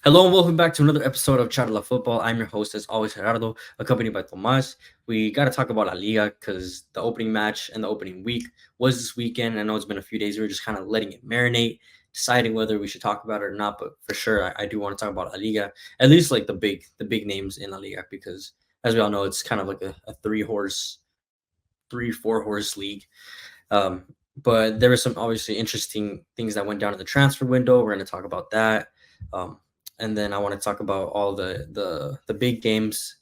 Hello and welcome back to another episode of Charla Football. I'm your host, as always, Gerardo, accompanied by Tomas. We got to talk about La Liga because the opening match and the opening week was this weekend. I know it's been a few days. We were just kind of letting it marinate, deciding whether we should talk about it or not. But for sure, I do want to talk about La Liga, at least like the big names in La Liga, because as we all know, it's kind of like a four horse league. Um, but there were some obviously interesting things that went down in the transfer window. We're going to talk about that. Um, and then I want to talk about all the big games,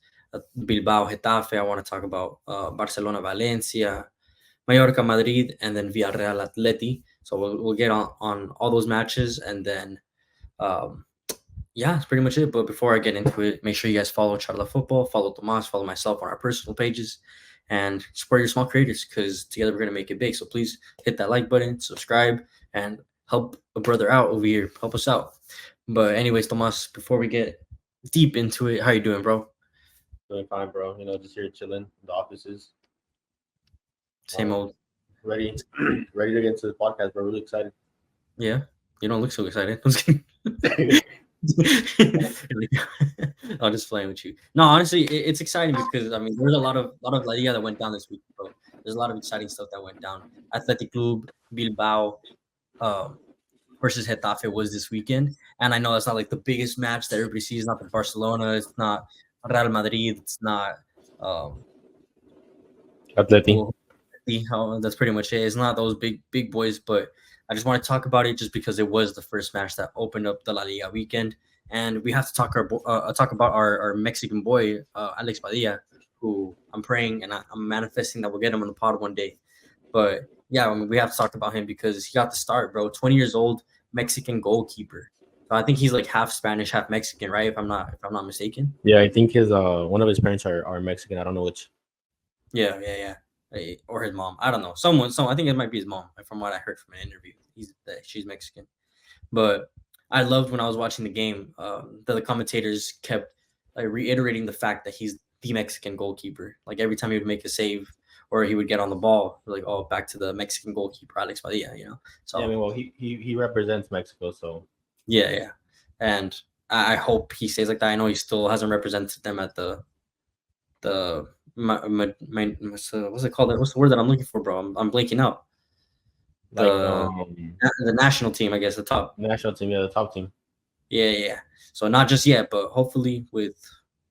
Bilbao, Getafe. I want to talk about Barcelona, Valencia, Mallorca, Madrid, and then Villarreal, Atleti. So we'll get on all those matches, and then um, yeah, that's pretty much it. But before I get into it, make sure you guys follow Charla Football, follow Tomas, follow myself on our personal pages, and support your small creators because together we're gonna make it big. So please hit that like button, subscribe, and help a brother out over here. Help us out. But anyways, Tomas, before we get deep into it, how you doing, bro? Doing fine, bro. Just here chilling in the offices. Same old. Ready, ready to get into the podcast, bro. Really excited. Yeah, you don't look so excited. I'm just I'm just playing with you. No, honestly, it's exciting because I mean, there's a lot of La Liga that went down this week, bro. There's a lot of exciting stuff that went down. Athletic Club, Bilbao, um, versus Getafe was this weekend, and I know that's not like the biggest match that everybody sees. It's not the Barcelona, it's not Real Madrid, it's not um, Atleti. that's pretty much it. It's not those big boys, but I just want to talk about it just because it was the first match that opened up the La Liga weekend, and we have to talk about our Mexican boy Alex Padilla, who I'm praying and I'm manifesting that we'll get him on the pod one day. But yeah, I mean, we have to talk about him because he got the start, bro. 20 years old, Mexican goalkeeper. So I think he's like half Spanish, half Mexican, right? If I'm not mistaken. Yeah, I think his one of his parents are Mexican. I don't know which. Yeah. Or his mom. I don't know. Someone. I think it might be his mom. From what I heard from an interview, she's Mexican. But I loved when I was watching the game. The commentators kept like reiterating the fact that he's the Mexican goalkeeper. Like every time he would make a save or he would get on the ball, like oh, back to the Mexican goalkeeper Alex Padilla. Yeah, I mean, So well, he represents Mexico, so yeah. And I hope he stays like that. I know he still hasn't represented them at the what's it called? What's the word that I'm looking for, bro? I'm blanking out. like The national team, I guess, the top. national team, yeah, the top team. Yeah. So not just yet, but hopefully with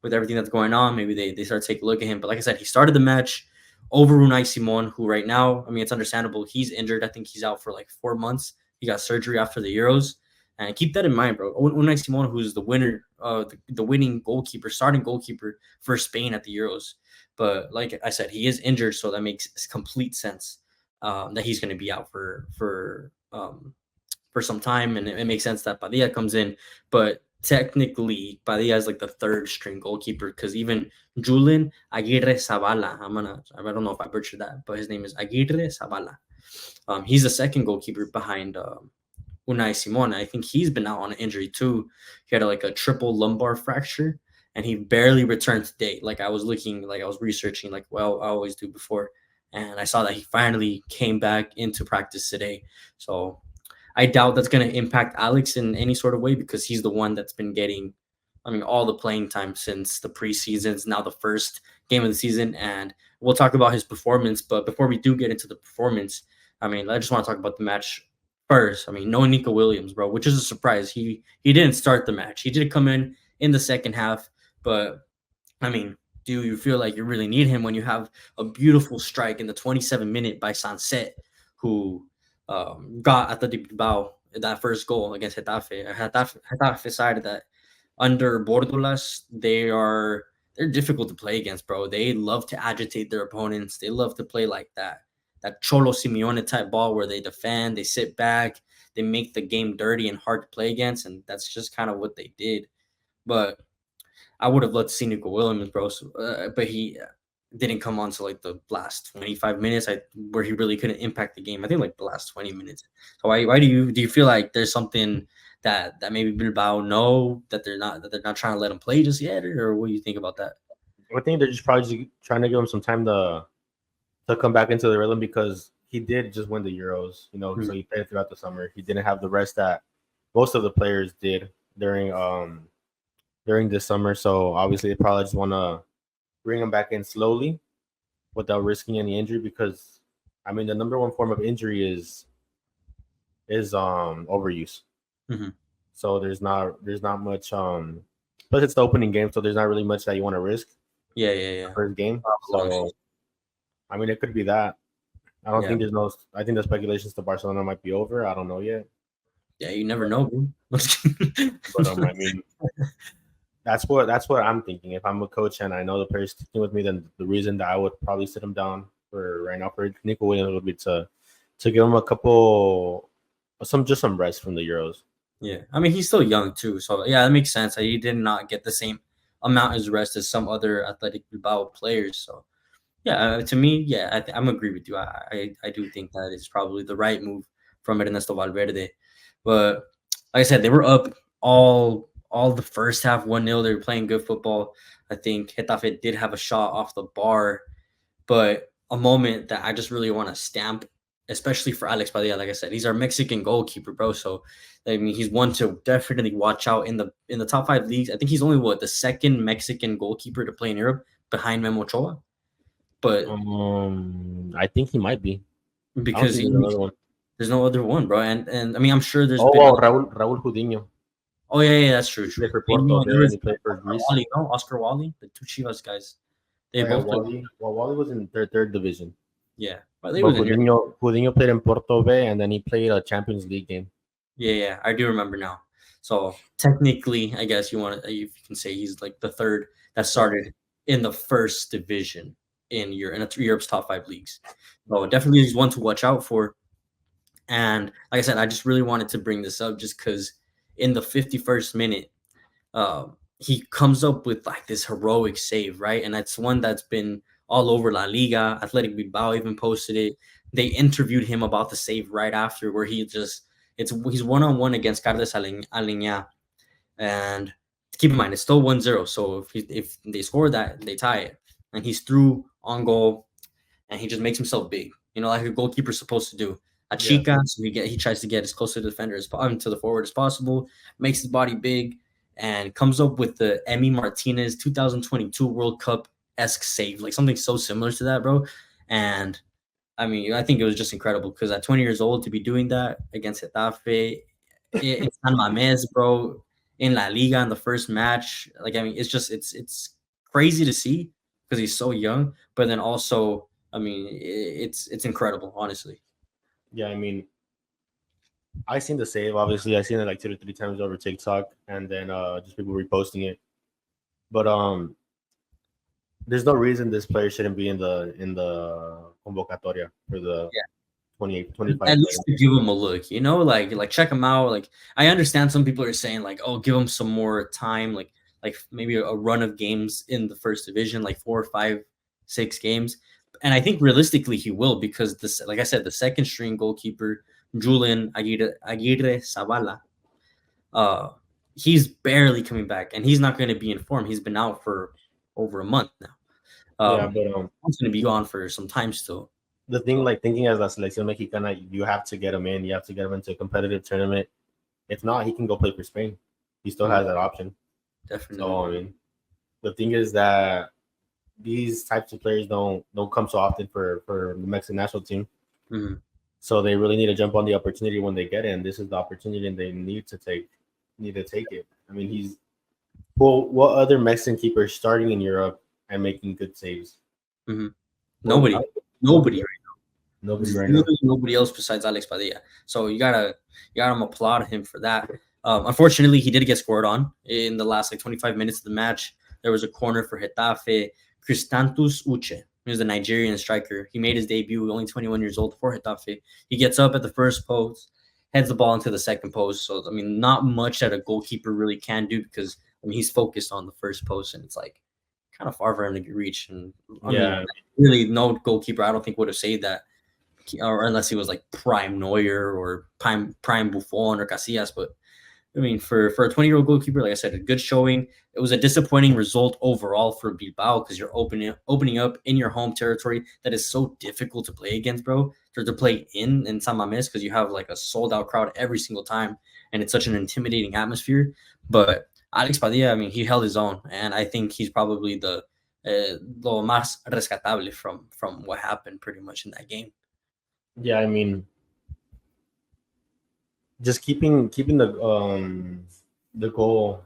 everything that's going on, maybe they start taking a look at him. But like I said, he started the match over Unai Simon, who right now, I mean, it's understandable. He's injured. I think he's out for like 4 months. He got surgery after the Euros. And keep that in mind, bro. Unai Simon, who's the winner, the winning goalkeeper, starting goalkeeper for Spain at the Euros. But like I said, he is injured, so that makes complete sense that he's going to be out for some time, and it makes sense that Padilla comes in. But technically, Padilla is like the third string goalkeeper because even Julian Aguirre Zavala, I don't know if I butchered that, but his name is Aguirre Zavala. He's the second goalkeeper behind Unai Simon. I think he's been out on an injury too. He had like a triple lumbar fracture, and he barely returned today. Like I was researching, like well I always do before, and I saw that he finally came back into practice today. So I doubt that's going to impact Alex in any sort of way because he's the one that's been getting, I mean, all the playing time since the preseason. It's now the first game of the season, and we'll talk about his performance. But before we do get into the performance, I mean, I just want to talk about the match first. I mean, no Nico Williams, bro, which is a surprise. He didn't start the match. He did come in the second half, but I mean, do you feel like you really need him when you have a beautiful strike in the 27th minute by Sanset, who got Athletic Bilbao that first goal against Getafe? Getafe decided that under Bordolas, they're difficult to play against, bro. They love to agitate their opponents. They love to play like that Cholo Simeone type ball where they defend, they sit back, they make the game dirty and hard to play against, and that's just kind of what they did. But I would have loved to see Nico Williams, bro. But he didn't come on to like the last 25 minutes, where he really couldn't impact the game. I think like the last 20 minutes. So why do you feel like there's something that maybe Bilbao know that they're not trying to let him play just yet, or what do you think about that? I think they're just probably just trying to give him some time to come back into the rhythm because he did just win the Euros, so he played throughout the summer. He didn't have the rest that most of the players did during this summer. So obviously, they probably just want to bring him back in slowly without risking any injury because, I mean, the number one form of injury is overuse. Mm-hmm. So there's not much plus it's the opening game, so there's not really much that you want to risk Yeah. first game. Long So season. I mean, it could be that. I don't Yeah. think there's no. I think the speculations to Barcelona might be over. I don't know yet. Yeah, you never know, bro. But I mean, that's what I'm thinking. If I'm a coach and I know the player's sticking with me, then the reason that I would probably sit him down for right now for Nico Williams would be to give him a couple some rest from the Euros. Yeah, I mean he's still young too, so yeah, that makes sense. He did not get the same amount as rest as some other Athletic Bilbao players. So yeah, to me, yeah, I'm agree with you. I do think that is probably the right move from Ernesto Valverde. But like I said, they were up all the first half 1-0. They were playing good football. I think Getafe did have a shot off the bar, but a moment that I just really want to stamp, especially for Alex Padilla. Like I said, he's our Mexican goalkeeper, bro. So I mean, he's one to definitely watch out in the top 5 leagues. I think he's only the second Mexican goalkeeper to play in Europe behind Memo Ochoa. But I think he might be. because there's another one. There's no other one, bro. And I mean, I'm sure there's been. Raul Coutinho. Oh yeah, that's true. He played for Porto there, and he played for Greece. Wally, no, Oscar Wally, the two Chivas guys. They both Wally. Well, Wally was in their third division. Yeah, but Coutinho played in Porto B, and then he played a Champions League game. Yeah, I do remember now. So technically, I guess you can say he's like the third that started in the first division in Europe's top 5 leagues. So definitely he's one to watch out for. And like I said, I just really wanted to bring this up just because in the 51st minute, he comes up with like this heroic save, right? And that's one that's been all over La Liga. Athletic Bilbao even posted it. They interviewed him about the save right after, where he's 1-on-1 against Carles Aleñá. And keep in mind, it's still 1-0. So if they score that, they tie it. And he's through on goal, and he just makes himself big, like a goalkeeper's supposed to do. A chica, so he tries to get as close to the defender to the forward as possible, makes his body big, and comes up with the Emi Martinez 2022 World Cup-esque save, like something so similar to that, bro. And I mean, I think it was just incredible because at 20 years old to be doing that against Getafe, it's San Mamés, bro, in La Liga in the first match. Like, I mean, it's crazy to see because he's so young, but then also, I mean, it's incredible, honestly. Yeah, I mean, I seen the save. Obviously, I seen it like 2 to 3 times over TikTok, and then just people reposting it. But there's no reason this player shouldn't be in the convocatoria for the 28, 25. At least to give him a look, like check him out. Like, I understand some people are saying like, oh, give him some more time, like maybe a run of games in the first division, like 4, 5, 6 games. And I think realistically he will, because this, like I said, the second string goalkeeper, Julian Aguirre Zavala, he's barely coming back, and he's not going to be in form. He's been out for over a month now. But he's going to be gone for some time still. The thing, like thinking as La Selección Mexicana, you have to get him in. You have to get him into a competitive tournament. If not, he can go play for Spain. He still has that option. Definitely. So I mean, the thing is that these types of players don't come so often for the Mexican national team. Mm-hmm. So they really need to jump on the opportunity when they get it, and this is the opportunity, and they need to take it. I mean, what other Mexican keeper is starting in Europe and making good saves? Mm-hmm. Nobody right now. Nobody else besides Alex Padilla. So you gotta applaud him for that. Unfortunately, he did get scored on in the last 25 minutes of the match. There was a corner for Getafe. Cristantus Uche, who's the Nigerian striker. He made his debut, only 21 years old, for Getafe. He gets up at the first post, heads the ball into the second post. So, I mean, not much that a goalkeeper really can do, because, I mean, he's focused on the first post, and it's like kind of far for him to reach. And I mean, really, no goalkeeper, I don't think, would have saved that, or unless he was like prime Neuer or prime Buffon or Casillas. But I mean, for a 20-year-old goalkeeper, like I said, a good showing. It was a disappointing result overall for Bilbao, because you're opening up in your home territory that is so difficult to play against, bro. To play in San Mamés, because you have like a sold-out crowd every single time. and it's such an intimidating atmosphere. But Alex Padilla, I mean, he held his own, and I think he's probably the lo más rescatable from what happened pretty much in that game. Yeah, I mean, just keeping the goal.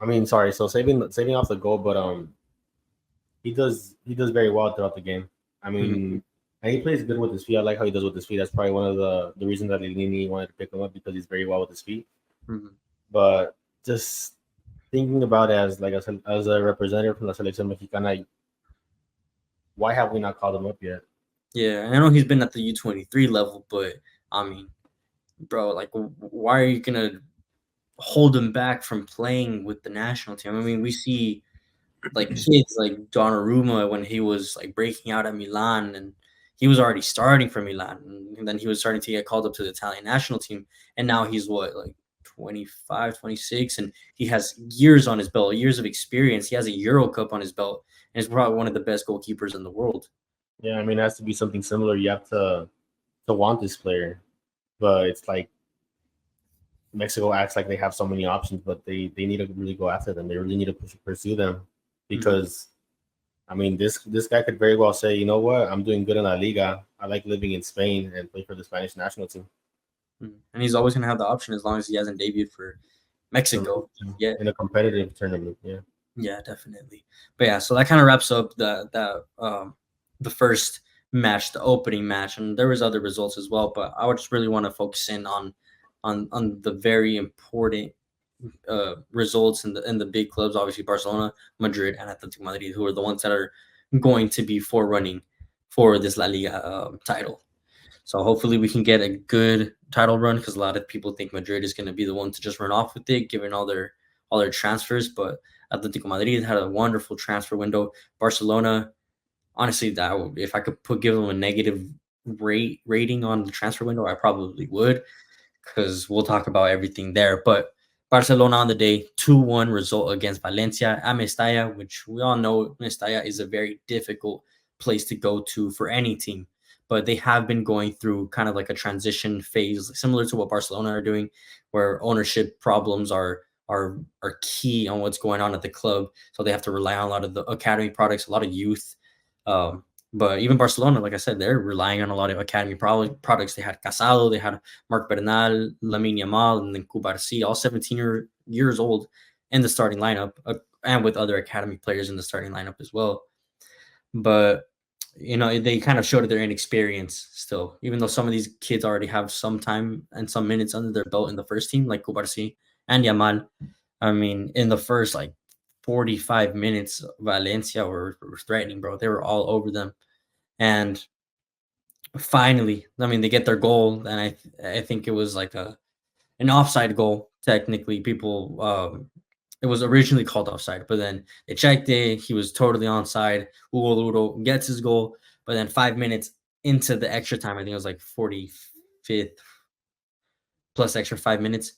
I mean, sorry, so saving off the goal, but he does very well throughout the game. I mean, and he plays good with his feet. I like how he does with his feet. That's probably one of the reasons that Lilini wanted to pick him up, because he's very well with his feet. Mm-hmm. But just thinking about it as a representative from the Selección Mexicana, why have we not called him up yet? Yeah, I know he's been at the U23 level, but I mean, bro, like, why are you gonna hold him back from playing with the national team? I mean, we see like kids like Donnarumma when he was like breaking out at Milan, and he was already starting for Milan, and then he was starting to get called up to the Italian national team, and now he's what, like 25, 26, and he has years on his belt, years of experience. He has a Euro Cup on his belt, and he's probably one of the best goalkeepers in the world. Yeah, I mean, it has to be something similar. You have to want this player, but it's like Mexico acts like they have so many options, but they need to really go after them. They really need to pursue them, because I mean, this guy could very well say, you know what, I'm doing good in La Liga. I like living in Spain and play for the Spanish national team. And he's always gonna have the option as long as he hasn't debuted for Mexico yet. In a competitive tournament. Yeah. Yeah, definitely. But yeah, so that kind of wraps up the first match, the opening match, and there was other results as well. But I would just really want to focus in on the very important results in the big clubs, obviously Barcelona, Madrid, and Atletico Madrid, who are the ones that are going to be forerunning for this La Liga title. So hopefully we can get a good title run, because a lot of people think Madrid is going to be the one to just run off with it, given all their transfers. But Atletico Madrid had a wonderful transfer window. Barcelona, honestly, that if I could give them a negative rating on the transfer window, I probably would, because we'll talk about everything there. But Barcelona on the day, 2-1 result against Valencia at Mestalla, which we all know Mestalla is a very difficult place to go to for any team. But they have been going through kind of like a transition phase, similar to what Barcelona are doing, where ownership problems are key on what's going on at the club. So they have to rely on a lot of the academy products, a lot of youth. But even Barcelona, like I said, they're relying on a lot of academy products. They had Casado, they had Marc Bernal, Lamine Yamal, and then Cubarsí, all 17 years old in the starting lineup, and with other academy players in the starting lineup as well. But they kind of showed their inexperience still, even though some of these kids already have some time and some minutes under their belt in the first team, like Cubarsí and Yamal. I mean, in the first 45 minutes, Valencia were threatening, bro. They were all over them. And finally, I mean, they get their goal, and I think it was like an offside goal. Technically, people, it was originally called offside, but then they checked it. He was totally onside. Hugo Duro gets his goal, but then 5 minutes into the extra time, I think it was like 45th plus extra 5 minutes,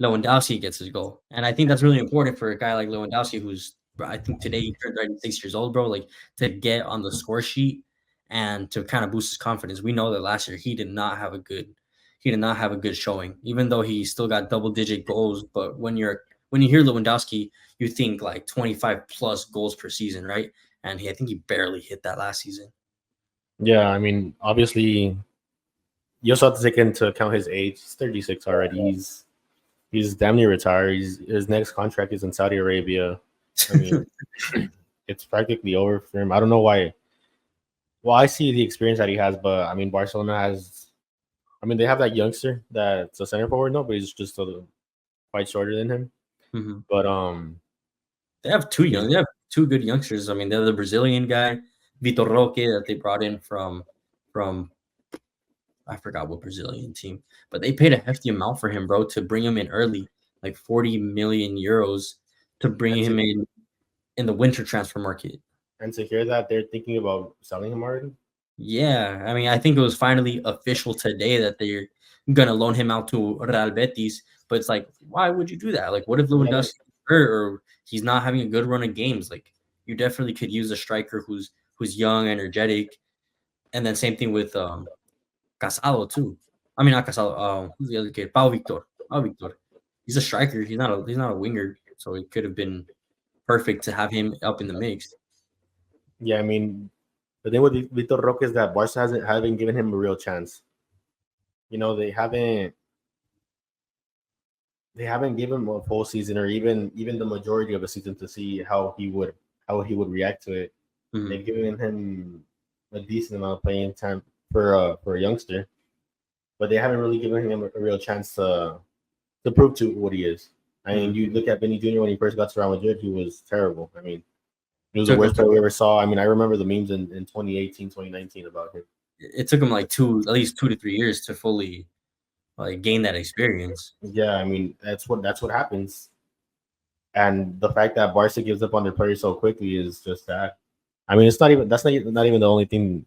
Lewandowski gets his goal. And I think that's really important for a guy like Lewandowski, who's, I think today he turned 36 years old, bro, like to get on the score sheet and to kind of boost his confidence. We know that last year he did not have a good showing, even though he still got double-digit goals. But when you hear Lewandowski, you think like 25 plus goals per season, right? And I think he barely hit that last season. Yeah, I mean, obviously, you also have to take into account his age. He's 36 already. He's damn near retired. His next contract is in Saudi Arabia. I mean, it's practically over for him. I don't know why. Well, I see the experience that he has, but I mean, Barcelona has. I mean, they have that youngster that's a center forward, no, but he's just quite shorter than him. Mm-hmm. But they have two good youngsters. I mean, they have the Brazilian guy, Vitor Roque, that they brought in from I forgot what Brazilian team, but they paid a hefty amount for him, bro, to bring him in early, like 40 million euros to bring him in the winter transfer market. And to hear that they're thinking about selling him already? Yeah, I mean, I think it was finally official today that they're gonna loan him out to Real Betis. But it's like, why would you do that? Like, what if Lewandowski hurt or he's not having a good run of games? Like, you definitely could use a striker who's young, energetic, and then same thing with Casado too. I mean, not Casado. Who's the other kid? Pau Victor. Pau Victor. He's a striker. He's not a winger. So it could have been perfect to have him up in the mix. Yeah, I mean, the thing with Vitor Roque is that Barca haven't given him a real chance. You know, they haven't given him a full season or even the majority of a season to see how he would react to it. Mhm. They've given him a decent amount of playing time for a youngster, but they haven't really given him a real chance to prove to what he is. I mean, Mhm. you look at Vinny Jr. when he first got to Real Madrid, he was terrible. I mean, he was the Took him. worst player we ever saw. I mean, I remember the memes in 2018, 2019 about him. It took him like at least 2 to 3 years to fully like gain that experience. Yeah, I mean, that's what happens. And the fact that Barca gives up on their players so quickly is just that. I mean, that's not even the only thing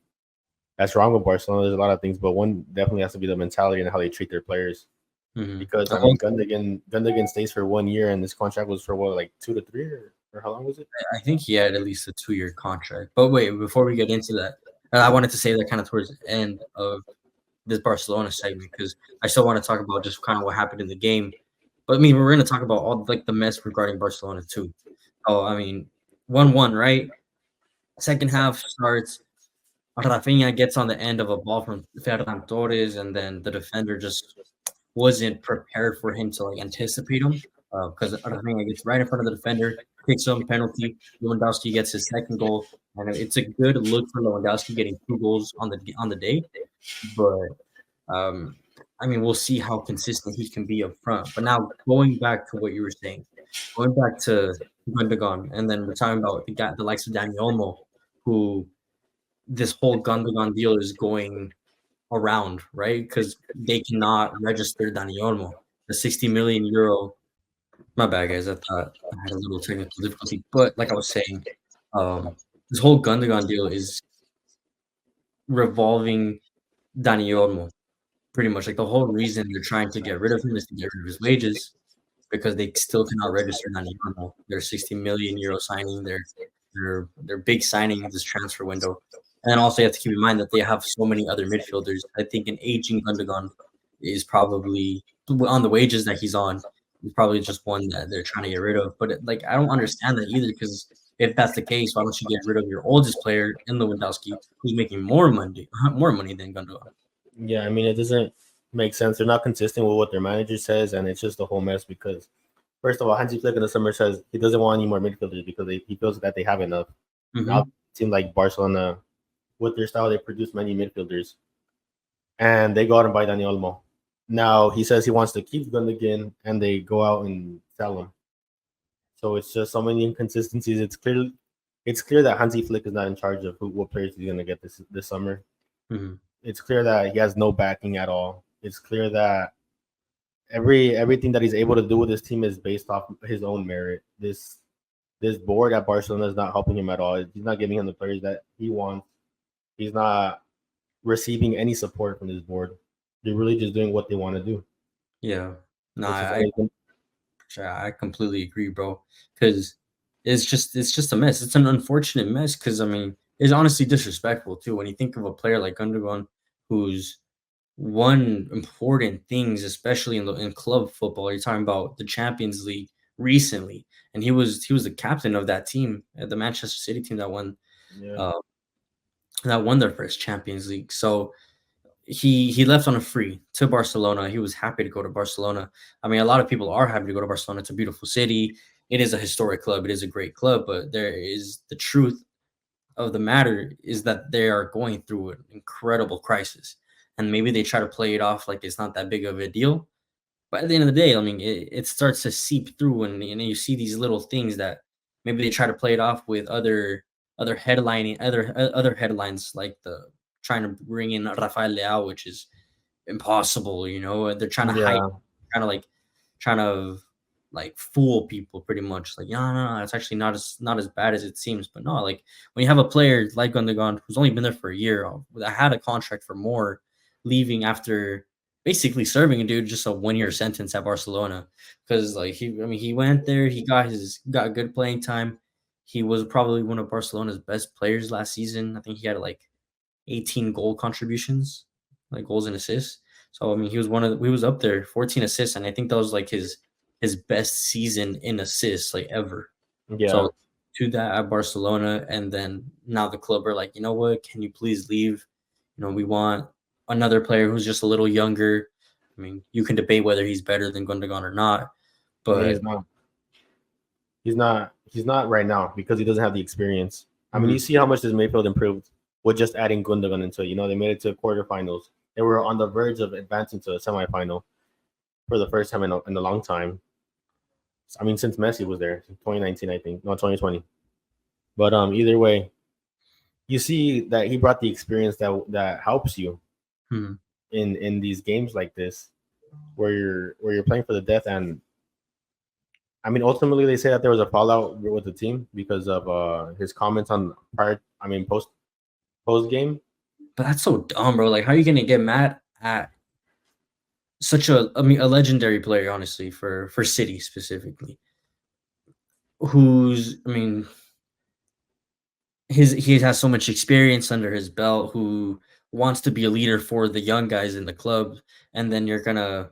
that's wrong with Barcelona. There's a lot of things, but one definitely has to be the mentality and how they treat their players. Mhm. Because I mean, Gundogan stays for 1 year, and this contract was for what, like 2 to 3, or how long was it? I think he had at least a 2-year contract. But wait, before we get into that, I wanted to say that kind of towards the end of this Barcelona segment because I still want to talk about just kind of what happened in the game. But I mean, we're going to talk about all like the mess regarding Barcelona too. Oh, I mean, 1-1, right? Second half starts. Rafinha gets on the end of a ball from Ferran Torres, and then the defender just wasn't prepared for him to like anticipate him because Rafinha gets right in front of the defender, kicks him, penalty. Lewandowski gets his second goal, and it's a good look for Lewandowski getting 2 goals on the day. But um, I mean, we'll see how consistent he can be up front. But now going back to what you were saying, going back to Gundogan, and then we're talking about the likes of Dani Olmo, who this whole Gundogan deal is going around, right? Because they cannot register Dani Olmo. The 60 million euro. My bad, guys. I thought I had a little technical difficulty, but like I was saying, this whole Gundogan deal is revolving Dani Olmo. Pretty much, like the whole reason they're trying to get rid of him is to get rid of his wages because they still cannot register Dani Olmo. Their 60 million euro signing, their big signing this transfer window. And also, you have to keep in mind that they have so many other midfielders. I think an aging Gundogan is probably on the wages that he's on. Is probably just one that they're trying to get rid of. But like, I don't understand that either because if that's the case, why don't you get rid of your oldest player in Lewandowski, who's making more money than Gundogan? Yeah, I mean, it doesn't make sense. They're not consistent with what their manager says, and it's just a whole mess because, first of all, Hansi Flick in the summer says he doesn't want any more midfielders because he feels that they have enough. Now Mm-hmm. it seems like Barcelona, with their style, they produce many midfielders, and they go out and buy Dani Olmo. Now he says he wants to keep Gundogan, and they go out and sell him. So it's just so many inconsistencies. It's clear that Hansi Flick is not in charge of what players he's going to get this summer. Mm-hmm. It's clear that he has no backing at all. It's clear that everything that he's able to do with his team is based off his own merit. This board at Barcelona is not helping him at all. He's not giving him the players that he wants. He's not receiving any support from this board. They're really just doing what they want to do, Yeah. No, which is I only I completely agree, bro. Because it's just a mess. It's an unfortunate mess. Because I mean, it's honestly disrespectful too when you think of a player like Gundogan, who's won important things, especially in club football. You're talking about the Champions League recently, and he was the captain of that team, the Manchester City team yeah. uh, that won their first Champions League. So he left on a free to Barcelona. He was happy to go to Barcelona. I mean, a lot of people are happy to go to Barcelona. It's a beautiful city. It is a historic club. It is a great club, but there is the truth of the matter is that they are going through an incredible crisis. And maybe they try to play it off like it's not that big of a deal. But at the end of the day, I mean, it starts to seep through, and you see these little things that maybe they try to play it off with other headlines like the trying to bring in Rafael Leao, which is impossible. They're trying to hide, Yeah. trying to like trying to like fool people pretty much. Like, no, no, no, it's actually not as bad as it seems. But no, like when you have a player like Gundogan who's only been there for a year, that had a contract for more, leaving after basically serving a dude just a 1 year sentence at Barcelona. Because like he went there, he got good playing time. He was probably one of Barcelona's best players last season. I think he had like 18 goal contributions, like goals and assists. So I mean, he was up there, 14 assists, and I think that was like his best season in assists like ever. Yeah, So to that at Barcelona, and then now the club are like, you know what? Can you please leave? We want another player who's just a little younger. I mean, you can debate whether he's better than Gundogan or not, I mean but he's not. He's not right now because he doesn't have the experience. I mean, you mhm. see how much this Mayfield improved with just adding Gundogan into it. They made it to quarterfinals. They were on the verge of advancing to a semifinal for the first time in a long time. I mean, since Messi was there, 2019, I think, no, 2020. But either way, you see that he brought the experience that helps you Mhm. in these games like this, where you're playing for the death. And I mean, ultimately, they say that there was a fallout with the team because of his comments on prior. I mean, post game. But that's so dumb, bro. Like, how are you gonna get mad at such a legendary player, honestly, for City specifically, who's, I mean, he has so much experience under his belt, who wants to be a leader for the young guys in the club, and then you're gonna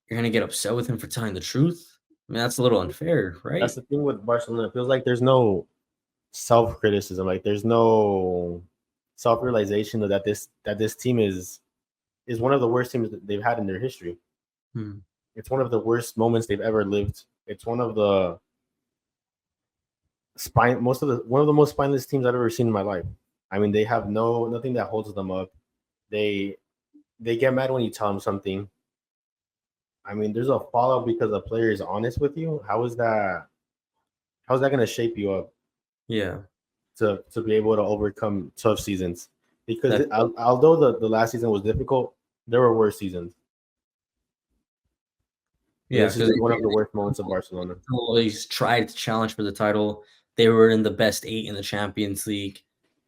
get upset with him for telling the truth. I mean, that's a little unfair, That's right? the thing with Barcelona. It feels like there's no self criticism. Like there's no self realization that this team is one of the worst teams that they've had in their history. Hmm. It's one of the worst moments they've ever lived. It's one of the one of the most spineless teams I've ever seen in my life. I mean, they have nothing that holds them up. They they get mad when you tell them something. I mean, there's a fallout because a player is honest with you. How is that going to shape you up Yeah, to be able to overcome tough seasons? Because that although the last season was difficult, there were worse seasons. And yeah, this is because just one of the worst moments of Barcelona. always tried to challenge for the title. They were in the best 8 in the Champions League.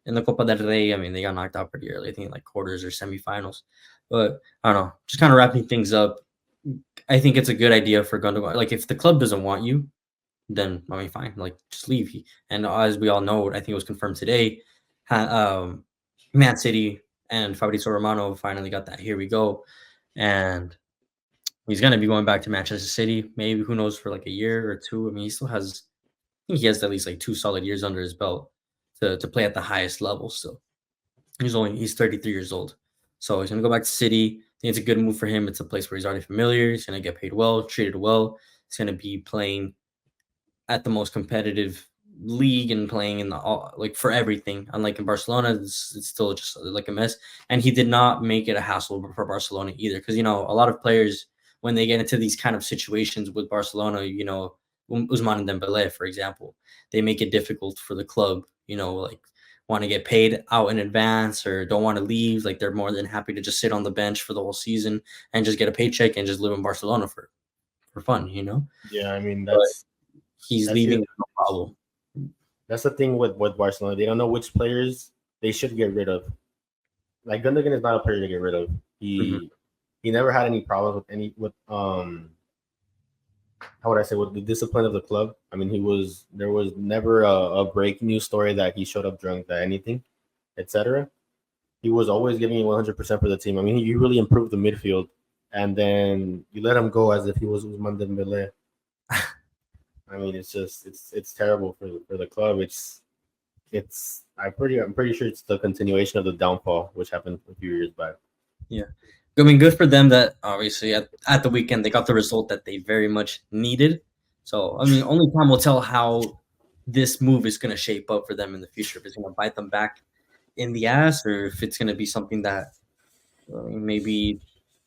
In the Copa del Rey, I mean, they got knocked out pretty early, I think like quarters or semifinals. But I don't know, just kind of wrapping things up. I think it's a good idea for Gundogan. Like, if the club doesn't want you, then I mean, fine, like just leave. And as we all know, I think it was confirmed today, Man City and Fabrizio Romano finally got that. Here we go, and he's gonna be going back to Manchester City. Maybe, who knows, for like a year or two. I mean, he still has. I think he has at least like 2 solid years under his belt to play at the highest level. So he's 33 years old. So he's gonna go back to City. I think it's a good move for him. It's a place where he's already familiar. He's gonna get paid well, treated well. He's gonna be playing at the most competitive league and playing in the like for everything. Unlike in Barcelona, it's still just like a mess. And he did not make it a hassle for Barcelona either, because a lot of players, when they get into these kind of situations with Barcelona, Usman and Dembele, for example, they make it difficult for the club. Like, want to get paid out in advance or don't want to leave. Like, they're more than happy to just sit on the bench for the whole season and just get a paycheck and just live in Barcelona for fun. Yeah, I mean But he's that's leaving it. with no problem. That's the thing with Barcelona. They don't know which players they should get rid of. Like Gundogan is not a player to get rid of. Mhm. He never had any problems with how would I say, with the discipline of the club. I mean, there was never a breaking news story that he showed up drunk, that anything, etc. He was always giving you 100% for the team. I mean, he really improved the midfield, and then you let him go as if he was Usman Dembele. I mean, it's terrible for the club. I'm pretty sure it's the continuation of the downfall which happened a few years back. Yeah. I mean, good for them that obviously at the weekend they got the result that they very much needed. So, I mean, only time will tell how this move is going to shape up for them in the future. If it's going to bite them back in the ass, or if it's going to be something that, I mean, maybe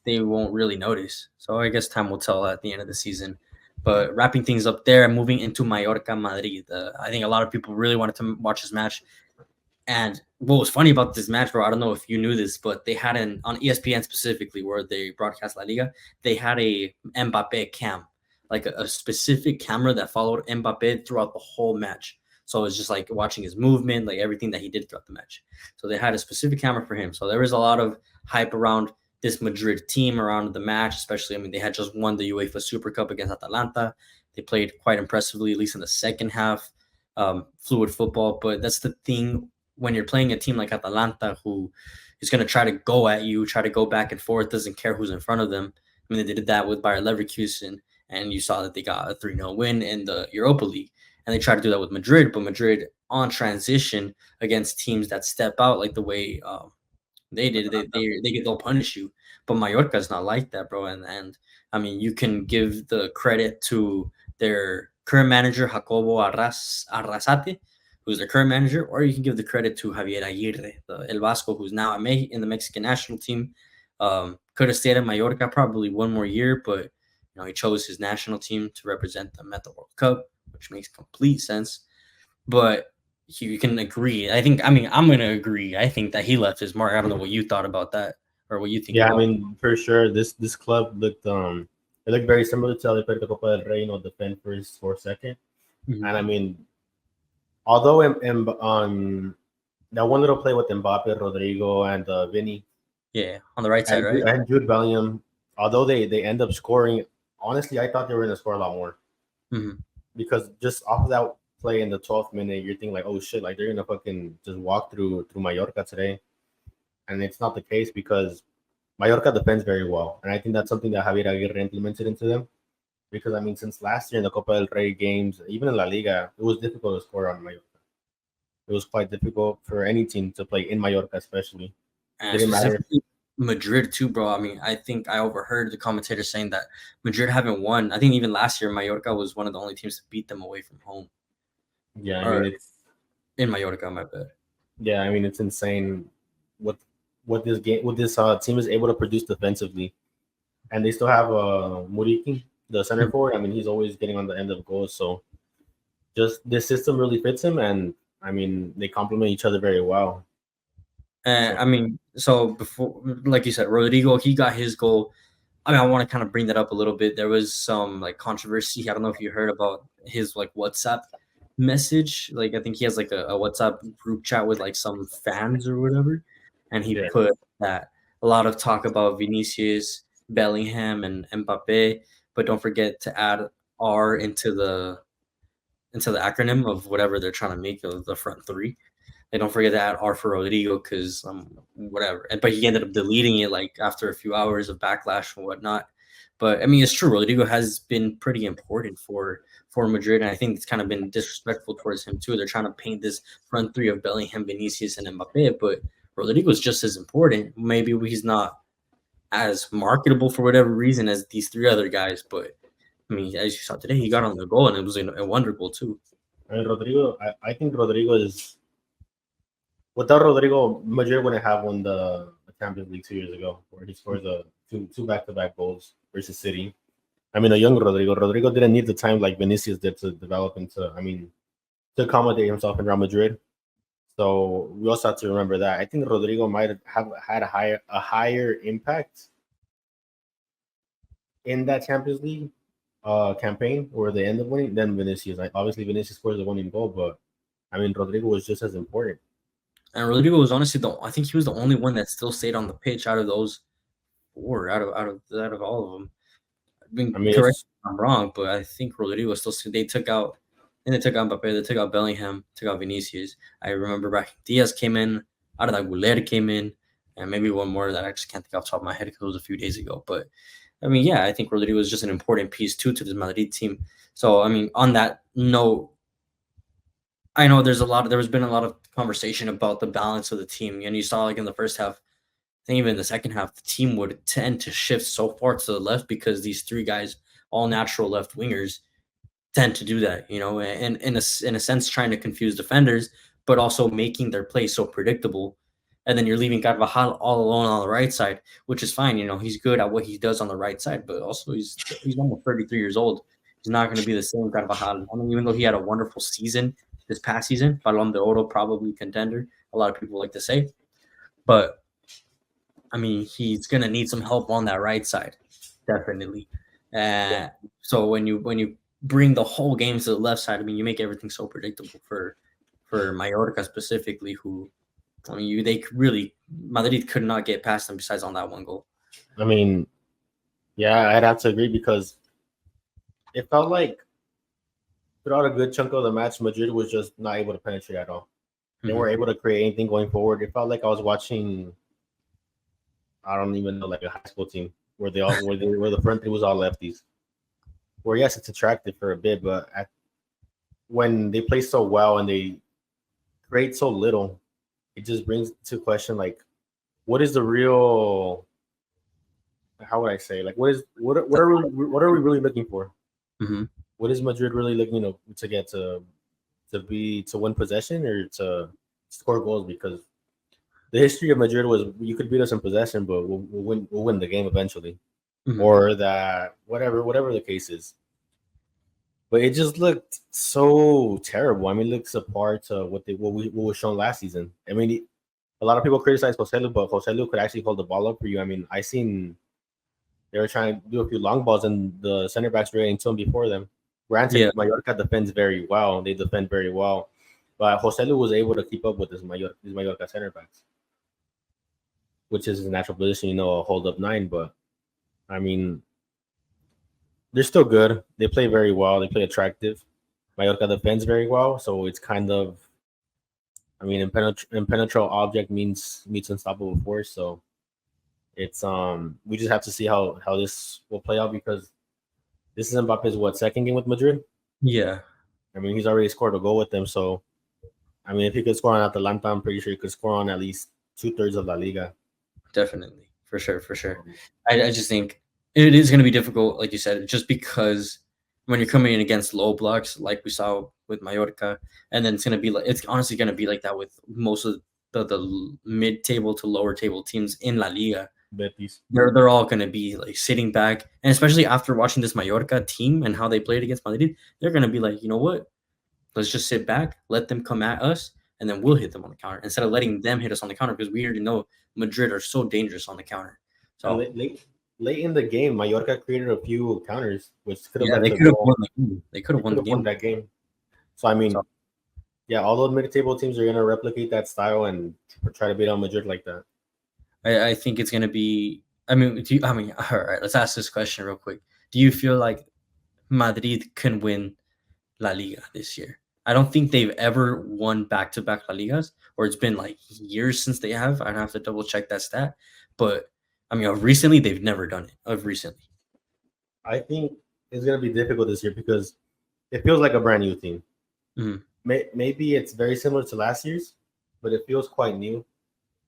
they won't really notice. So, I guess time will tell at the end of the season. But wrapping things up there and moving into Mallorca Madrid, I think a lot of people really wanted to watch this match. And what was funny about this match, bro, I don't know if you knew this, but they had on ESPN specifically, where they broadcast La Liga, they had a Mbappe cam, like a specific camera that followed Mbappe throughout the whole match. So it's just like watching his movement, like everything that he did throughout the match. So they had a specific camera for him. So there was a lot of hype around this Madrid team around the match, especially. I mean, they had just won the UEFA Super Cup against Atalanta. They played quite impressively, at least in the second half. Fluid football, but that's the thing when you're playing a team like Atalanta, who, He's going to try to go at you, try to go back and forth, doesn't care who's in front of them. I mean, they did that with Bayer Leverkusen, and you saw that they got a 3-0 win in the Europa League. And they tried to do that with Madrid, but Madrid on transition against teams that step out like the way they did, they'll punish you. But Mallorca is not like that, bro. And I mean, you can give the credit to their current manager, Jacobo Arrasate, who's their current manager, or you can give the credit to Javier Aguirre, El Vasco, who's now in the Mexican national team. Could have stayed in Mallorca probably one more year, but he chose his national team to represent them at the World Cup, which makes complete sense. But you can agree. I'm going to agree. I think that he left his mark. I don't know what you thought about that or what you think. Yeah, I mean, for sure, this club looked it looked very similar to how they played the Copa del Rey, defend first, score second. Mm-hmm. And I mean, although on that one little play with Mbappe, Rodrigo, and Vinny, on the right side, right, and Jude Bellingham, although they end up scoring, honestly, I thought they were going to score a lot more. Mm-hmm. Because just off of that play in the 12th minute, you're thinking like, oh shit, like they're gonna fucking just walk through Mallorca today, and it's not the case because Mallorca defends very well, and I think that's something that Javier Aguirre implemented into them. Because I mean, since last year in the Copa del Rey games, even in La Liga, it was difficult to score on Mallorca. It was quite difficult for any team to play in Mallorca, especially. Didn't matter. Madrid too, bro. I mean, I think I overheard the commentator saying that Madrid haven't won. I think even last year, Mallorca was one of the only teams to beat them away from home. Yeah, I mean, it's in Mallorca, my bad. Yeah, I mean, it's insane what this team is able to produce defensively, and they still have Muriqui, the center forward. I mean, he's always getting on the end of goals, so just this system really fits him, and I mean, they complement each other very well. I mean, so before, like you said, Rodrigo, he got his goal. I mean, I want to kind of bring that up a little bit. There was some like controversy. I don't know if you heard about his like WhatsApp message. Like, I think he has like a WhatsApp group chat with like some fans or whatever, and he put that a lot of talk about Vinicius, Bellingham, and Mbappe, but don't forget to add R into the acronym of whatever they're trying to make of the front three. And don't forget to add R for Rodrigo because whatever. But he ended up deleting it like after a few hours of backlash and whatnot. But I mean, it's true. Rodrigo has been pretty important for Madrid, and I think it's kind of been disrespectful towards him too. They're trying to paint this front three of Bellingham, Vinicius, and Mbappe, but Rodrigo is just as important. Maybe he's not as marketable for whatever reason as these three other guys, but I mean, as you saw today, he got on the goal, and it was a wonder goal too. And Rodrigo, I think Rodrigo is. Without Rodrigo, Madrid wouldn't have won the Champions League 2 years ago, where he scores two back-to-back goals versus City. I mean, a young Rodrigo. Rodrigo didn't need the time like Vinicius did to develop to accommodate himself in Real Madrid. So we also have to remember that. I think Rodrigo might have had a higher impact in that Champions League campaign where they ended up winning than Vinicius. Like, obviously, Vinicius scores the winning goal, but I mean, Rodrigo was just as important. And Rodrigo was honestly I think he was the only one that still stayed on the pitch out of those four, out of all of them. I mean, correct if I'm wrong, but I think Rodrigo still. They took out Mbappe, they took out Bellingham, took out Vinicius. I remember back Diaz came in, out of that Guller came in, and maybe one more that I just can't think off the top of my head because it was a few days ago. But I mean, yeah, I think Rodrigo was just an important piece too to the Madrid team. So I mean, on that note, I know there's been a lot of conversation about the balance of the team, and you saw like in the first half, I think even in the second half, the team would tend to shift so far to the left because these three guys, all natural left wingers, tend to do that, and in a sense trying to confuse defenders, but also making their play so predictable. And then you're leaving Carvajal all alone on the right side, which is fine. He's good at what he does on the right side, but also he's almost 33 years old. He's not going to be the same Carvajal. I mean, even though he had a wonderful season this past season, Balón de Oro probably contender, a lot of people like to say. But, I mean, he's going to need some help on that right side, definitely. So when you bring the whole game to the left side, I mean, you make everything so predictable for Mallorca specifically, who, I mean, Madrid could not get past them besides on that one goal. I mean, yeah, I'd have to agree because it felt like throughout a good chunk of the match, Madrid was just not able to penetrate at all. They weren't able to create anything going forward. It felt like I was watching I don't even know, like a high school team where the front three was all lefties. Where yes, it's attractive for a bit, but when they play so well and they create so little, it just brings to question like, what is the real? How would I say? Like, what are we really looking for? Mm-hmm. What is Madrid really looking, to get to win possession or to score goals? Because the history of Madrid was you could beat us in possession, but we'll win the game eventually, Mm-hmm. or that whatever the case is. But it just looked so terrible. I mean, it looks apart to what was shown last season. I mean, a lot of people criticize Joselu, but Joselu could actually hold the ball up for you. I mean, I seen they were trying to do a few long balls, and the center backs were getting to him before them. Granted, Yeah. Mallorca defends very well. They defend very well, but Joselu was able to keep up with his Mallorca center backs, which is his natural position, a hold up 9. But I mean, they're still good. They play very well. They play attractive. Mallorca defends very well, so it's kind of, I mean, impenetrable object meets unstoppable force. So it's we just have to see how this will play out, because this is Mbappe's second game with Madrid. Yeah. I mean, he's already scored a goal with them. So I mean, if he could score on Atalanta, I'm pretty sure he could score on at least 2/3 of La Liga. Definitely, for sure. I just think it is going to be difficult, like you said, just because when you're coming in against low blocks, like we saw with Mallorca, and then it's honestly going to be like that with most of the mid-table to lower-table teams in La Liga. Betis. They're all going to be like sitting back, and especially after watching this Mallorca team and how they played against Madrid, they're going to be like, you know what? Let's just sit back, let them come at us, and then we'll hit them on the counter instead of letting them hit us on the counter, because we already know Madrid are so dangerous on the counter. So late in the game, Mallorca created a few counters, which could have led they to could have goal. won the game. They could have won the game. That game. So I mean, yeah, all those mid-table teams are gonna replicate that style and try to beat on Madrid like that. I think it's gonna be. I mean, all right. Let's ask this question real quick. Do you feel like Madrid can win La Liga this year? I don't think they've ever won back-to-back La Ligas, or it's been like years since they have. I'd have to double check that stat, but I mean, recently they've never done it. Recently, I think it's gonna be difficult this year because it feels like a brand new team. Mm-hmm. Maybe it's very similar to last year's, but it feels quite new.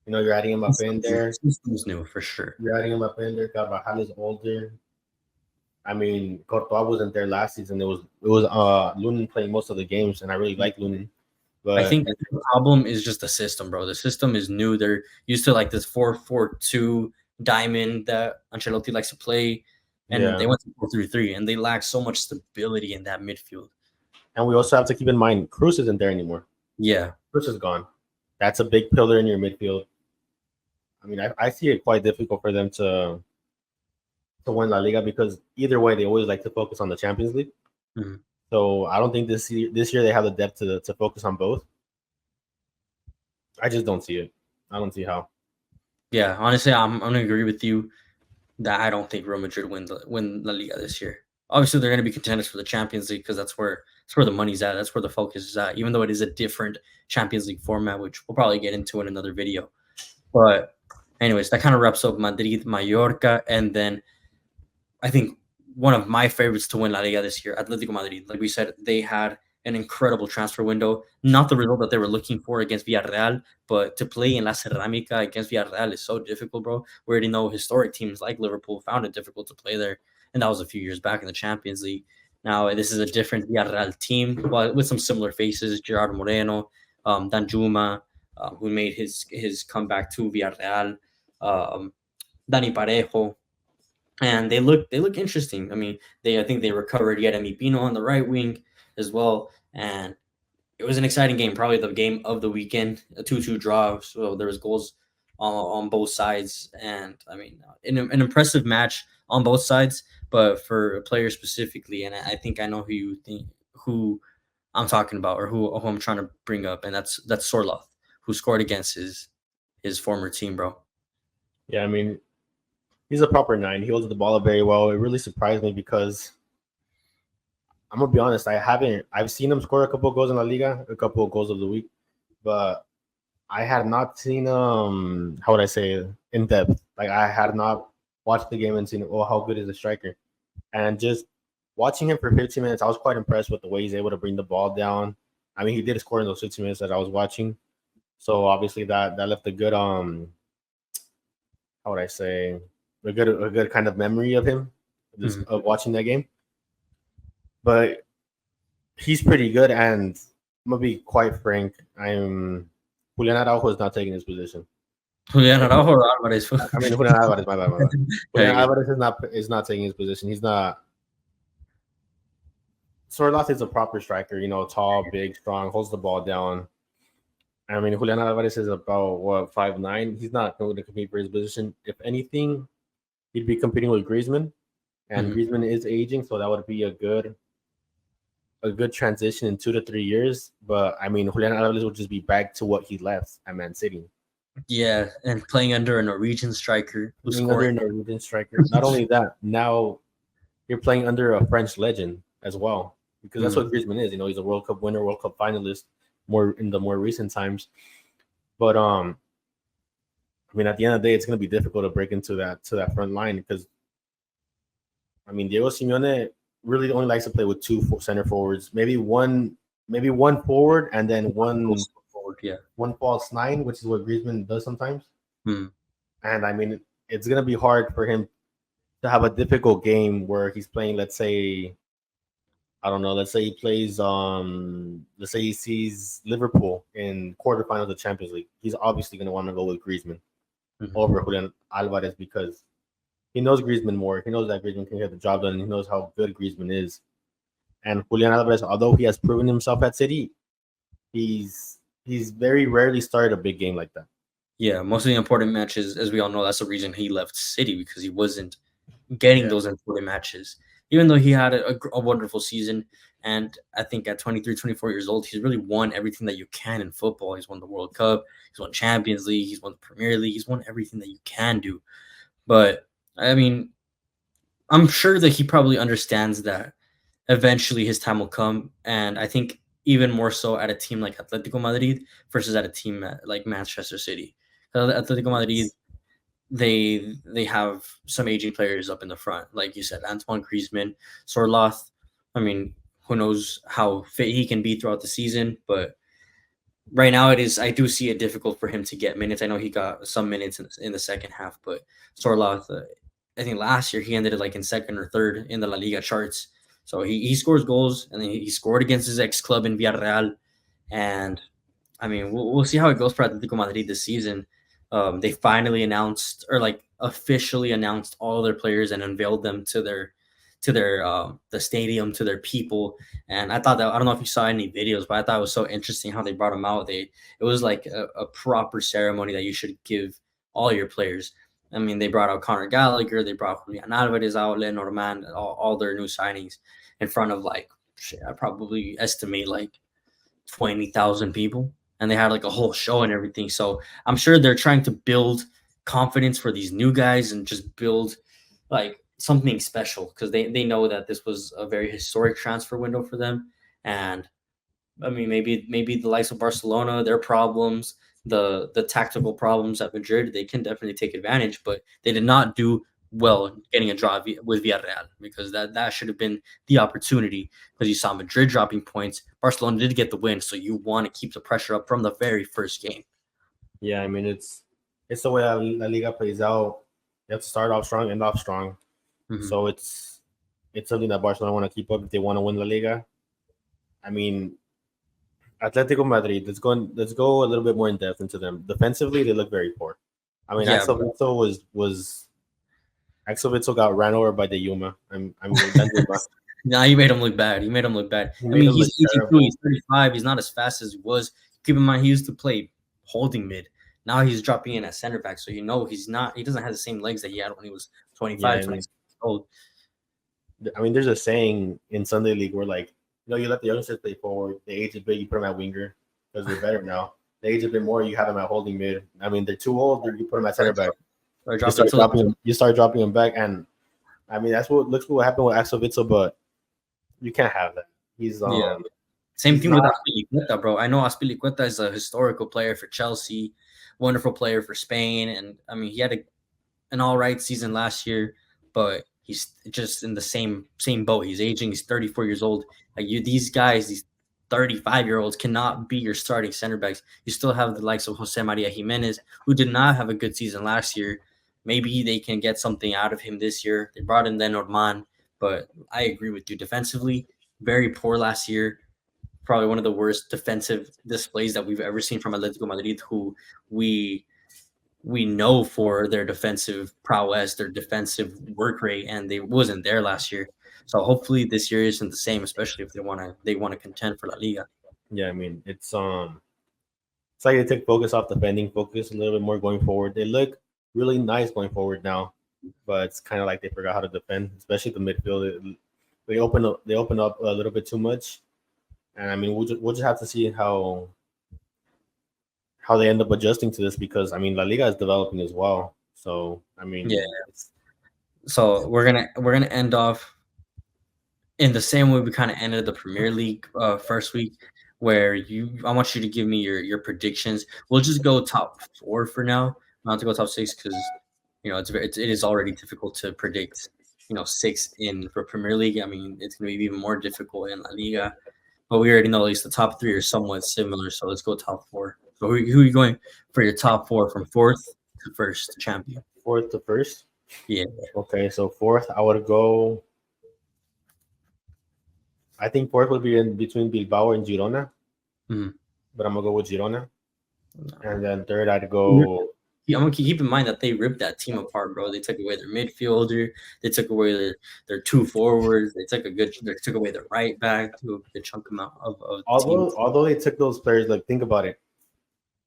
You're adding Mbappe in there. It's new for sure. You're adding Mbappe in there. Carvajal is older. I mean, Courtois wasn't there last season. It was Lunin playing most of the games, and I really like Lunin. But I think the problem is just the system, bro. The system is new. They're used to like this 4-4-2 diamond that Ancelotti likes to play, and they went to 4-3-3, and they lack so much stability in that midfield. And we also have to keep in mind, Cruz isn't there anymore. Yeah, Cruz is gone. That's a big pillar in your midfield. I mean, I see it quite difficult for them to win La Liga, because either way, they always like to focus on the Champions League. Mm-hmm. So I don't think this year they have the depth to focus on both. I just don't see it. I don't see how. Yeah, honestly, I'm gonna agree with you that I don't think Real Madrid win La Liga this year. Obviously, they're gonna be contenders for the Champions League, because that's where the money's at. That's where the focus is at. Even though it is a different Champions League format, which we'll probably get into in another video. But anyways, that kind of wraps up Madrid, Mallorca, and then I think one of my favorites to win La Liga this year, Atletico Madrid. Like we said, they had an incredible transfer window. Not the result that they were looking for against Villarreal, but to play in La Ceramica against Villarreal is so difficult, bro. We already know historic teams like Liverpool found it difficult to play there, and that was a few years back in the Champions League. Now, this is a different Villarreal team, but with some similar faces. Gerard Moreno, Danjuma, who made his comeback to Villarreal, Dani Parejo, and they look interesting. I mean, I think they recovered Yeremy Pino on the right wing as well, and it was an exciting game, probably the game of the weekend, a 2-2 draw. So there was goals on both sides, and I mean, an impressive match on both sides, but for players specifically, and I think I know who I'm talking about, or who I'm trying to bring up, and that's Sorloth, who scored against his former team, bro. Yeah, I mean, he's a proper 9. He holds the ball up very well. It really surprised me because I'm gonna be honest. I've seen him score a couple of goals in La Liga, a couple of goals of the week, but I had not seen how would I say in depth. Like I had not watched the game and seen, oh, how good is the striker? And just watching him for 15 minutes, I was quite impressed with the way he's able to bring the ball down. I mean, he did score in those 15 minutes that I was watching. So obviously that left a good how would I say, a good kind of memory of him, of watching that game. But he's pretty good, and I'm gonna be quite frank. Julian Araujo is not taking his position. Julian Araujo or Alvarez? I mean, Julian Alvarez, my bad. Julian Yeah. Alvarez is not taking his position. He's not. Sorloth is a proper striker, tall, big, strong, holds the ball down. I mean, Julian Alvarez is about 5'9". He's not going to compete for his position. If anything, he'd be competing with Griezmann, and Griezmann is aging, so that would be a good transition in 2 to 3 years. But I mean, Julian Alvarez would just be back to what he left at Man City. Yeah, and playing under a Norwegian striker. Not only that, now you're playing under a French legend as well, because that's what Griezmann is. He's a World Cup winner, World Cup finalist, more in the more recent times. But I mean, at the end of the day, it's going to be difficult to break into that front line, because I mean, Diego Simeone really only likes to play with 2 center forwards, maybe one forward, and then one false 9, which is what Griezmann does sometimes. And I mean, it's going to be hard for him to have a difficult game where he's playing, let's say, I don't know, let's say he plays let's say he sees Liverpool in quarterfinals of the Champions League. He's obviously going to want to go with Griezmann over Julian Alvarez, because he knows Griezmann more. He knows that Griezmann can get the job done, and he knows how good Griezmann is. And Julian Alvarez, although he has proven himself at City, he's very rarely started a big game like that. Yeah, most of the important matches, as we all know, that's the reason he left City, because he wasn't getting those important matches. Even though he had a wonderful season, and I think at 23, 24 years old, he's really won everything that you can in football. He's won the World Cup, he's won Champions League, he's won the Premier League, he's won everything that you can do. But, I mean, I'm sure that he probably understands that eventually his time will come, and I think even more so at a team like Atletico Madrid versus at a team like Manchester City. Atletico Madrid, they have some aging players up in the front, like you said, Antoine Griezmann, Sorloth. I mean, who knows how fit he can be throughout the season, but right now I do see it difficult for him to get minutes. I know he got some minutes in the second half, but Sorloth, I think last year he ended like in second or third in the La Liga charts. So he scores goals, and then he scored against his ex-club in Villarreal. And, I mean, we'll see how it goes for Atletico Madrid this season. They finally announced, or like officially announced, all their players and unveiled them to their the stadium, to their people. And I thought that, I don't know if you saw any videos, but I thought it was so interesting how they brought them out. It was like a proper ceremony that you should give all your players. I mean, they brought out Conor Gallagher, they brought Julian Alvarez out, Lenormand, all their new signings in front of like, I probably estimate like 20,000 people. And they had like a whole show and everything. So I'm sure they're trying to build confidence for these new guys and just build like something special, because they know that this was a very historic transfer window for them. And I mean, maybe the likes of Barcelona, their problems, the tactical problems at Madrid, they can definitely take advantage, but they did not do well getting a draw with Villarreal, because that should have been the opportunity, because you saw Madrid dropping points. Barcelona did get the win, so you want to keep the pressure up from the very first game. Yeah, I mean, it's the way La Liga plays out. You have to start off strong, end off strong. So it's something that Barcelona want to keep up if they want to win La Liga. I mean, Atletico Madrid, let's go a little bit more in depth into them. Defensively, they look very poor. I mean, Axel Witsel got ran over by the Yuma. Nah, you made him look bad. I mean, he's 82, he's 35. He's not as fast as he was. Keep in mind, he used to play holding mid. Now he's dropping in at center back, so he doesn't have the same legs that he had when he was 25, 26 years old. I mean, there's a saying in Sunday League where, like, you let the youngsters play forward. The age is big, you put them at winger because they're better now. The age is a bit more, you have them at holding mid. I mean, they're too old, you put them at center back. You start dropping them back, and I mean, that's what happened with Axel Witsel, but you can't have that. He's same thing with Azpilicueta, bro. I know Azpilicueta is a historical player for Chelsea, wonderful player for Spain, and I mean, he had an all right season last year, but he's just in the same boat. He's aging. He's 34 years old. Like these guys, these 35-year-olds cannot be your starting center backs. You still have the likes of Jose Maria Jimenez, who did not have a good season last year. Maybe they can get something out of him this year. They brought in Lenormand, but I agree with you. Defensively, very poor last year. Probably one of the worst defensive displays that we've ever seen from Atletico Madrid, who we we know for their defensive prowess, their defensive work rate, and they wasn't there last year. So hopefully this year isn't the same, especially if they want to contend for La Liga. Yeah, I mean it's like they took focus off defending, focus a little bit more going forward. They look really nice going forward now, but it's kind of like they forgot how to defend, especially the midfield. They open up a little bit too much, and I mean we'll just have to see how they end up adjusting to this because I mean La Liga is developing as well. So I Yeah. mean, So we're gonna end off in the same way we kind of ended the Premier League first week, where I want you to give me your predictions. We'll just go top four for now, not to go top six because it is already difficult to predict six in for Premier League. I mean it's gonna be even more difficult in La Liga, but we already know at least the top three are somewhat similar. So let's go top four. So who are you going for your top four from fourth to first champion? fourth to first. Yeah. Okay, so fourth I would go. I think fourth would be in between Bilbao and Girona, Mhm. but I'm gonna go with Girona. No. And then third, I'd go. Yeah, I'm gonna keep in mind that they ripped that team apart, bro. They took away their midfielder, they took away their two forwards, they took away their right back, took a good chunk amount of the team. Although they took those players, like think about it.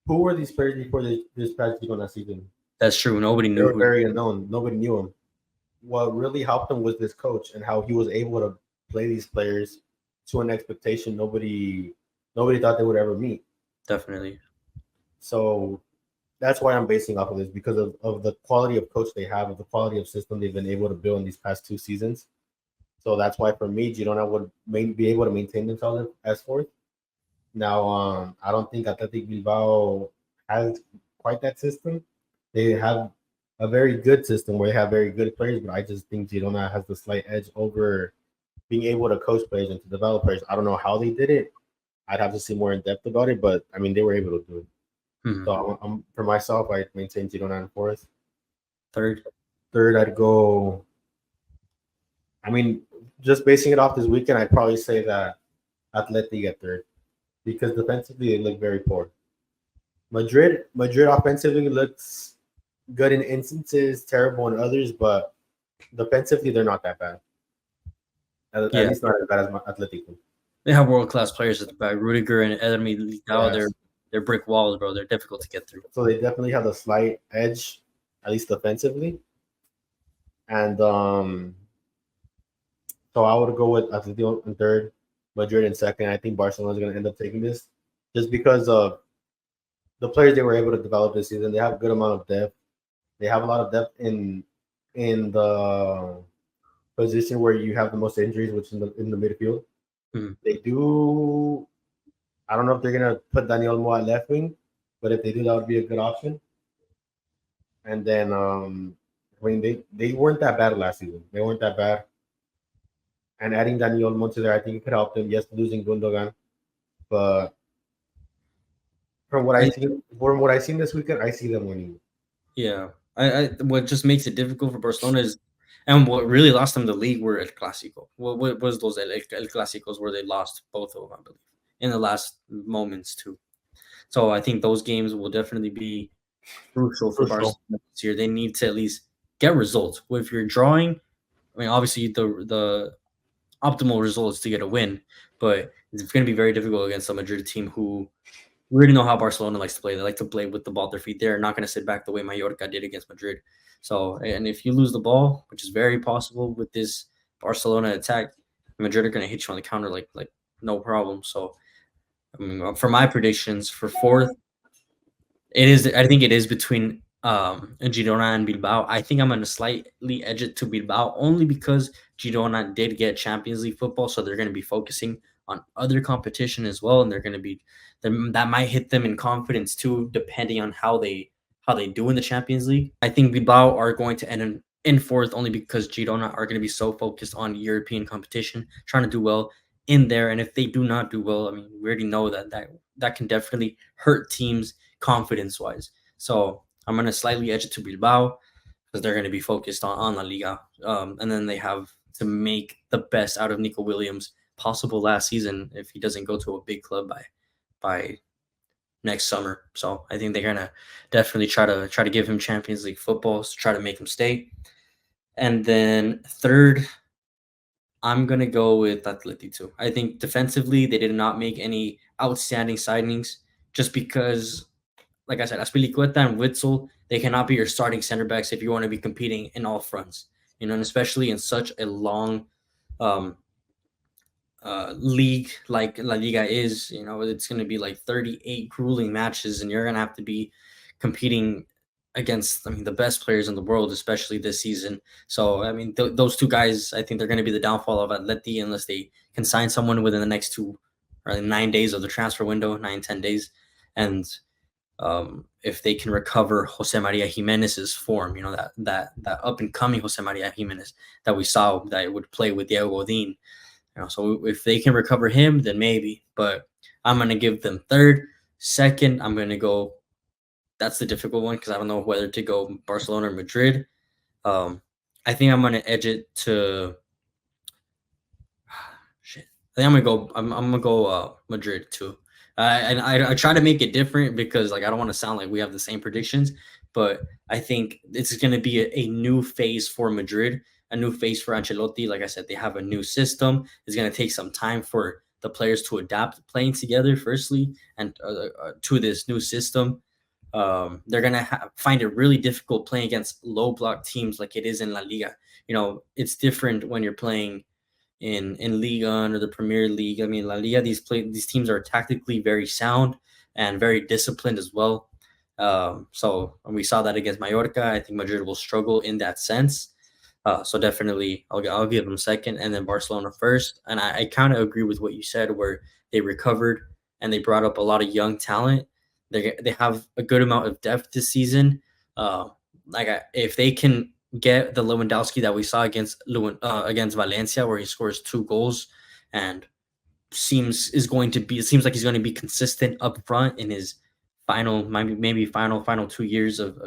Who were these players before this past Girona season? That's true. Nobody They knew were who. very unknown. Nobody knew them. What really helped them was this coach and how he was able to play these players to an expectation nobody thought they would ever meet. Definitely. So that's why I'm basing off of this because of the quality of coach they have, of the quality of system they've been able to build in these past two seasons. So that's why for me, Girona would be able to maintain themselves as fourth. Now, I don't think Athletic Bilbao has quite that system. They have a very good system where they have very good players, but I just think Girona has the slight edge over being able to coach players and to develop players. I don't know how they did it. I'd have to see more in depth about it, but I mean, they were able to do it. Mhm. So for myself, I maintain Girona in fourth. Third. Third, I'd go. I mean, just basing it off this weekend, I'd probably say that Athletic at third because defensively they look very poor. Madrid offensively looks good in instances, terrible in others, but defensively they're not that bad. At Yeah. least not as bad as Atletico. They have world class players at the back. Rudiger and Eder Militao, Yes. they're brick walls, bro. They're difficult to get through. So they definitely have a slight edge, at least defensively. And so I would go with Atletico in third, Madrid in second. I think Barcelona is going to end up taking this just because of the players they were able to develop this season. They have a good amount of depth. They have a lot of depth in the position where you have the most injuries, which is in the midfield. Mhm. They do. I don't know if they're gonna put Daniel Mo at left wing, but if they do, that would be a good option. And then, I mean, they weren't that bad last season. They weren't that bad. And adding Daniel Mo to there, I think it could help them. Yes, losing Gundogan, but from what I seen this weekend, I see them winning. Yeah. I what just makes it difficult for Barcelona is, and what really lost them the league were El Clásico. What was those El Clásicos where they lost both of them, I believe, in the last moments too. So I think those games will definitely be crucial for Crucial. Barcelona this year. They need to at least get results. If you're drawing, I mean, obviously the optimal result is to get a win, but it's going to be very difficult against a Madrid team who we already know how Barcelona likes to play. They like to play with the ball at their feet. They're not going to sit back the way Mallorca did against Madrid. So, and if you lose the ball, which is very possible with this Barcelona attack, Madrid are going to hit you on the counter like no problem. So, I mean, for my predictions for fourth, I think it is between Girona and Bilbao. I think I'm going to slightly edge it to Bilbao only because Girona did get Champions League football, so they're going to be focusing on other competition as well, and they're going to be that might hit them in confidence too, depending on how they how they do in the Champions League. I think Bilbao are going to end in fourth only because Girona are going to be so focused on European competition, trying to do well in there. And if they do not do well, I mean, we already know that can definitely hurt teams confidence-wise. So I'm going to slightly edge it to Bilbao because they're going to be focused on La Liga. And then they have to make the best out of Nico Williams possible last season if he doesn't go to a big club by next summer. So I think they're gonna definitely try to give him Champions League football to try to make him stay. And then third, I'm gonna go with Atleti too. I think defensively they did not make any outstanding signings just because, like I said, Aspilicueta and Witzel, they cannot be your starting center backs if you want to be competing in all fronts. And especially in such a long um, league like La Liga is, it's going to be like 38 grueling matches, and you're going to have to be competing against, the best players in the world, especially this season. So, those two guys, I think they're going to be the downfall of Atleti unless they can sign someone within the next 9 days of the transfer window, 10 days. And if they can recover Jose Maria Jimenez's form, that up and coming Jose Maria Jimenez that we saw that would play with Diego Godin. So if they can recover him, then maybe. But I'm going to give them third. Second, I'm going to go. That's the difficult one because I don't know whether to go Barcelona or Madrid. I think I'm going to edge it to. Shit. I think I'm gonna go Madrid too. And I try to make it different because I don't want to sound like we have the same predictions, but I think it's going to be a new phase for Madrid. A new phase for Ancelotti. Like I said, they have a new system. It's going to take some time for the players to adapt playing together, firstly, and to this new system. They're going to find it really difficult playing against low block teams like it is in La Liga. It's different when you're playing in Liga or the Premier League. La Liga, these teams are tactically very sound and very disciplined as well. So we saw that against Mallorca. I think Madrid will struggle in that sense. So definitely, I'll give them second, and then Barcelona first. And I kind of agree with what you said, where they recovered and they brought up a lot of young talent. They have a good amount of depth this season. If they can get the Lewandowski that we saw against Valencia, where he scores 2 goals and seems like he's going to be consistent up front in his final 2 years of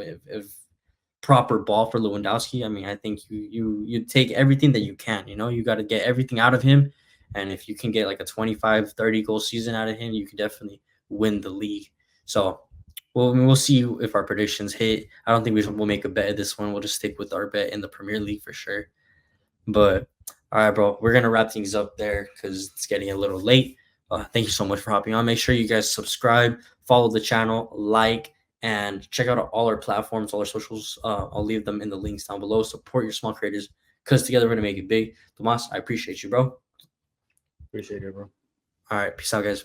proper ball for Lewandowski. I think you take everything that you can. You got to get everything out of him, and if you can get like a 25-30 goal season out of him, you can definitely win the league. So we'll see if our predictions hit. I don't think we'll make a bet at this one. We'll just stick with our bet in the Premier League for sure. But all right, bro, we're gonna wrap things up there because it's getting a little late. Thank you so much for hopping on. Make sure you guys subscribe, follow the channel, like, and check out all our platforms, all our socials. I'll leave them in the links down below. Support your small creators because together we're gonna make it big. Tomas, I appreciate you, bro. Appreciate it, bro. All right, peace out, guys.